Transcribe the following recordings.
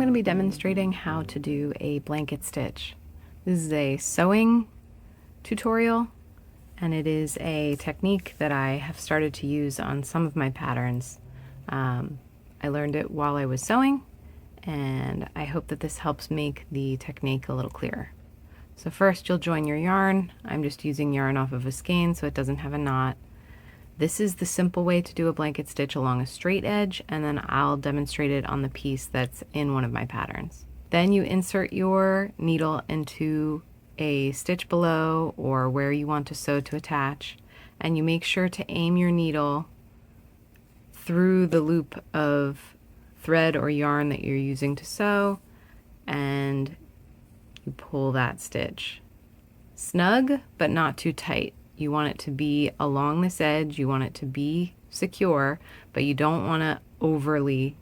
going to be demonstrating how to do a blanket stitch. This is a sewing tutorial, and it is a technique that I have started to use on some of my patterns. I learned it while I was sewing, and I hope that this helps make the technique a little clearer. So first you'll join your yarn. I'm just using yarn off of a skein so it doesn't have a knot. This is the simple way to do a blanket stitch along a straight edge, and then I'll demonstrate it on the piece that's in one of my patterns. Then you insert your needle into a stitch below or where you want to sew to attach, and you make sure to aim your needle through the loop of thread or yarn that you're using to sew, and you pull that stitch. Snug, but not too tight. You want it to be along this edge, you want it to be secure, but you don't want to overly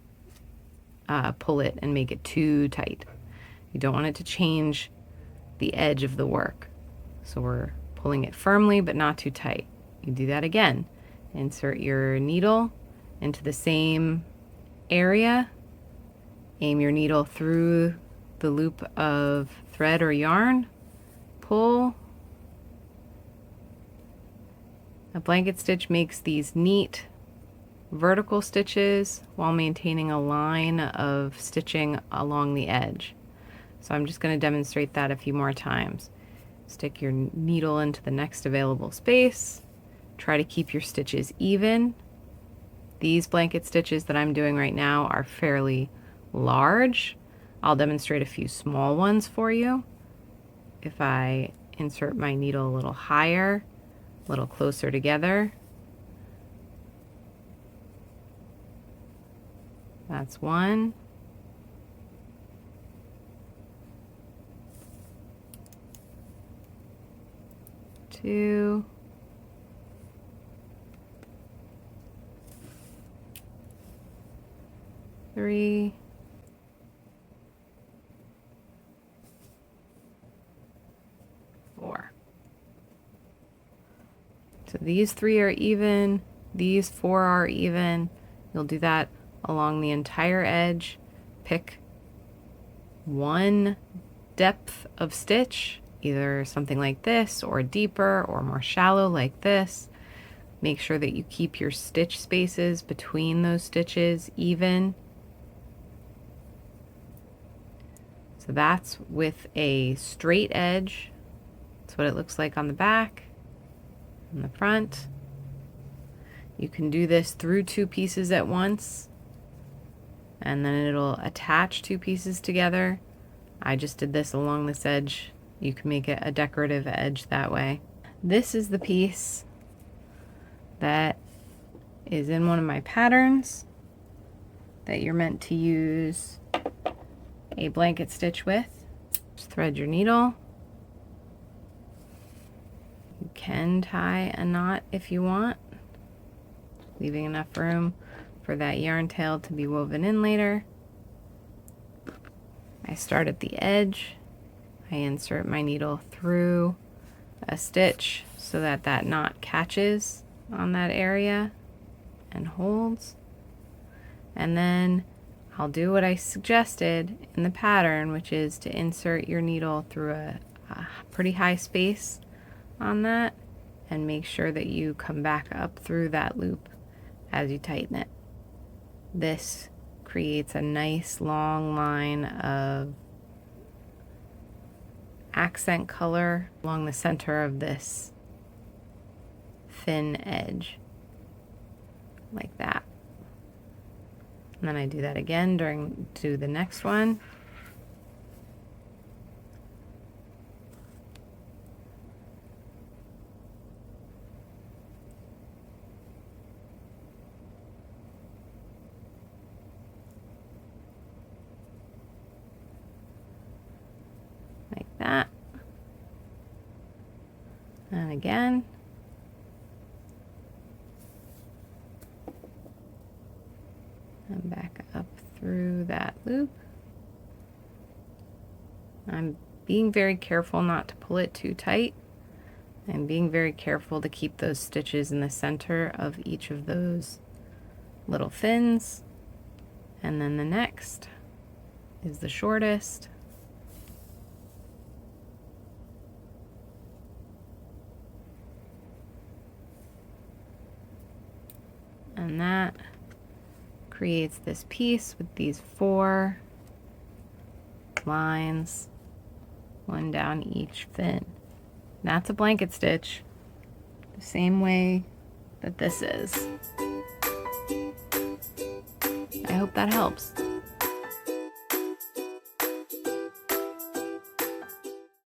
pull it and make it too tight. You don't want it to change the edge of the work. So we're pulling it firmly, but not too tight. You do that again. Insert your needle into the same area, aim your needle through the loop of thread or yarn, pull. A blanket stitch makes these neat vertical stitches while maintaining a line of stitching along the edge. So I'm just going to demonstrate that a few more times. Stick your needle into the next available space. Try to keep your stitches even. These blanket stitches that I'm doing right now are fairly large. I'll demonstrate a few small ones for you. If I insert my needle a little higher, a little closer together. That's one. Two. Three. Four. So these three are even, these four are even. You'll do that along the entire edge. Pick one depth of stitch, either something like this or deeper or more shallow like this. Make sure that you keep your stitch spaces between those stitches even. So that's with a straight edge. That's what it looks like on the back. In the front. You can do this through two pieces at once, and then it'll attach two pieces together. I just did this along this edge. You can make it a decorative edge that way. This is the piece that is in one of my patterns that you're meant to use a blanket stitch with. Just thread your needle. You can tie a knot if you want, leaving enough room for that yarn tail to be woven in later. I start at the edge. I insert my needle through a stitch so that that knot catches on that area and holds. And then I'll do what I suggested in the pattern, which is to insert your needle through a pretty high space on that, and make sure that you come back up through that loop as you tighten it. This creates a nice long line of accent color along the center of this thin edge, like that. And then I do that again to the next one. Like that. And again. And back up through that loop. I'm being very careful not to pull it too tight. I'm being very careful to keep those stitches in the center of each of those little fins. And then the next. is the shortest. And that creates this piece with these 4 lines, one down each fin. That's a blanket stitch, the same way that this is. I hope that helps.